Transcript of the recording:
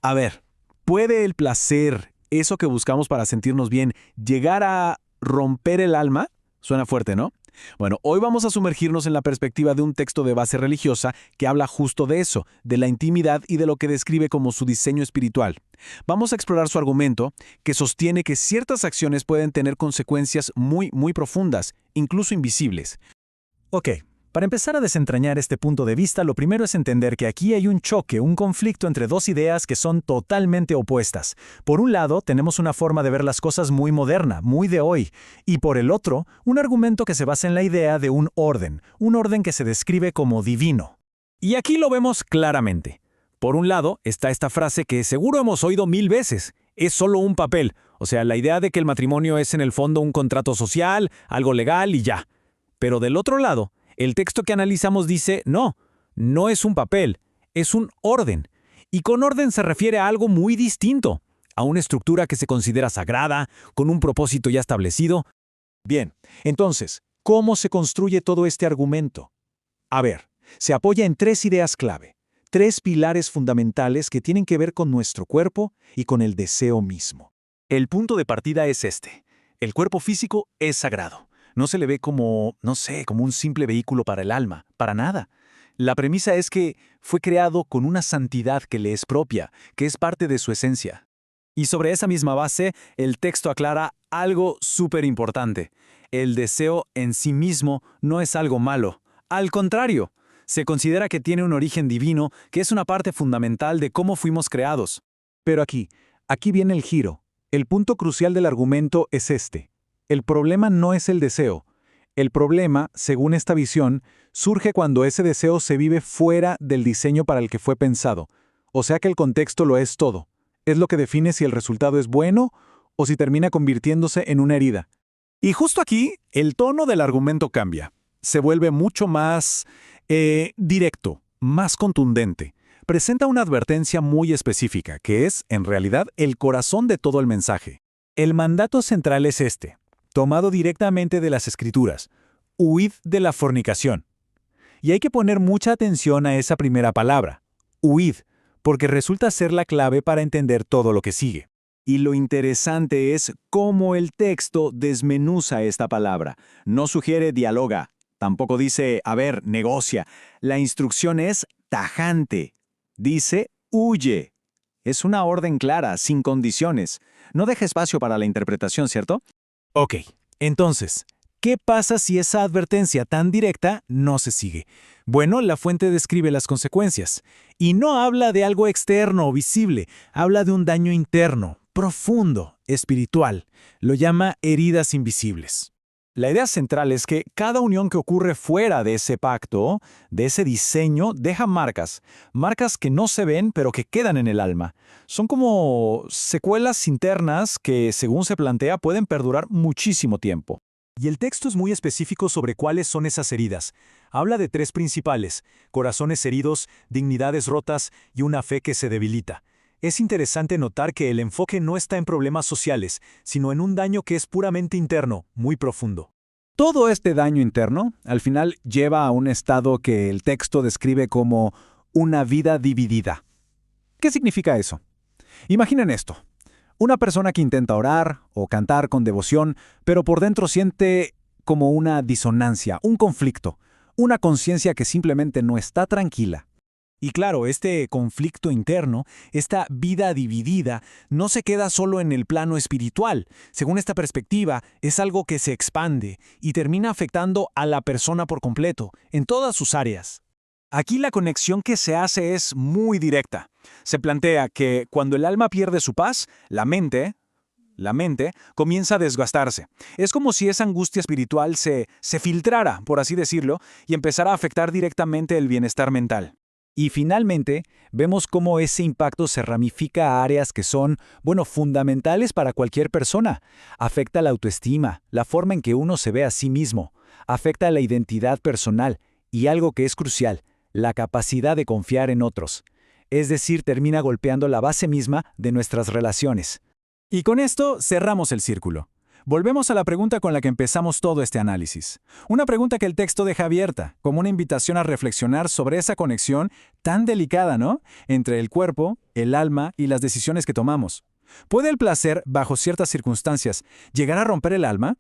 A ver, ¿puede el placer, eso que buscamos para sentirnos bien, llegar a romper el alma? Suena fuerte, ¿no? Bueno, hoy vamos a sumergirnos en la perspectiva de un texto de base religiosa que habla justo de eso, de la intimidad y de lo que describe como su diseño espiritual. Vamos a explorar su argumento, que sostiene que ciertas acciones pueden tener consecuencias muy profundas, incluso invisibles. Ok, para empezar a desentrañar este punto de vista, lo primero es entender que aquí hay un choque, un conflicto entre dos ideas que son totalmente opuestas. Por un lado, tenemos una forma de ver las cosas muy moderna, muy de hoy, y por el otro, un argumento que se basa en la idea de un orden que se describe como divino. Y aquí lo vemos claramente. Por un lado, está esta frase que seguro hemos oído 1000 veces, es solo un papel, o sea, la idea de que el matrimonio es en el fondo un contrato social, algo legal y ya. Pero del otro lado, el texto que analizamos dice, no es un papel, es un orden. Y con orden se refiere a algo muy distinto, a una estructura que se considera sagrada, con un propósito ya establecido. Bien, entonces, ¿cómo se construye todo este argumento? A ver, se apoya en 3 ideas clave, 3 pilares fundamentales que tienen que ver con nuestro cuerpo y con el deseo mismo. El punto de partida es este. El cuerpo físico es sagrado. No se le ve como, como un simple vehículo para el alma, para nada. La premisa es que fue creado con una santidad que le es propia, que es parte de su esencia. Y sobre esa misma base, el texto aclara algo súper importante. El deseo en sí mismo no es algo malo. Al contrario, se considera que tiene un origen divino, que es una parte fundamental de cómo fuimos creados. Pero aquí viene el giro. El punto crucial del argumento es este. El problema no es el deseo. El problema, según esta visión, surge cuando ese deseo se vive fuera del diseño para el que fue pensado. O sea que el contexto lo es todo. Es lo que define si el resultado es bueno o si termina convirtiéndose en una herida. Y justo aquí, el tono del argumento cambia. Se vuelve mucho más directo, más contundente. Presenta una advertencia muy específica, que es, en realidad, el corazón de todo el mensaje. El mandato central es este, tomado directamente de las Escrituras: huid de la fornicación. Y hay que poner mucha atención a esa primera palabra, huid, porque resulta ser la clave para entender todo lo que sigue. Y lo interesante es cómo el texto desmenuza esta palabra. No sugiere dialoga, tampoco dice, negocia. La instrucción es tajante. Dice, huye. Es una orden clara, sin condiciones. No deja espacio para la interpretación, ¿cierto? Ok, entonces, ¿qué pasa si esa advertencia tan directa no se sigue? Bueno, la fuente describe las consecuencias. Y no habla de algo externo o visible, habla de un daño interno, profundo, espiritual. Lo llama heridas invisibles. La idea central es que cada unión que ocurre fuera de ese pacto, de ese diseño, deja marcas que no se ven pero que quedan en el alma. Son como secuelas internas que, según se plantea, pueden perdurar muchísimo tiempo. Y el texto es muy específico sobre cuáles son esas heridas. Habla de 3 principales: corazones heridos, dignidades rotas y una fe que se debilita. Es interesante notar que el enfoque no está en problemas sociales, sino en un daño que es puramente interno, muy profundo. Todo este daño interno, al final, lleva a un estado que el texto describe como una vida dividida. ¿Qué significa eso? Imaginen esto. Una persona que intenta orar o cantar con devoción, pero por dentro siente como una disonancia, un conflicto, una conciencia que simplemente no está tranquila. Y claro, este conflicto interno, esta vida dividida, no se queda solo en el plano espiritual. Según esta perspectiva, es algo que se expande y termina afectando a la persona por completo, en todas sus áreas. Aquí la conexión que se hace es muy directa. Se plantea que cuando el alma pierde su paz, la mente comienza a desgastarse. Es como si esa angustia espiritual se filtrara, por así decirlo, y empezara a afectar directamente el bienestar mental. Y finalmente, vemos cómo ese impacto se ramifica a áreas que son, fundamentales para cualquier persona. Afecta la autoestima, la forma en que uno se ve a sí mismo. Afecta la identidad personal y algo que es crucial, la capacidad de confiar en otros. Es decir, termina golpeando la base misma de nuestras relaciones. Y con esto cerramos el círculo. Volvemos a la pregunta con la que empezamos todo este análisis. Una pregunta que el texto deja abierta, como una invitación a reflexionar sobre esa conexión tan delicada, ¿no?, entre el cuerpo, el alma y las decisiones que tomamos. ¿Puede el placer, bajo ciertas circunstancias, llegar a romper el alma?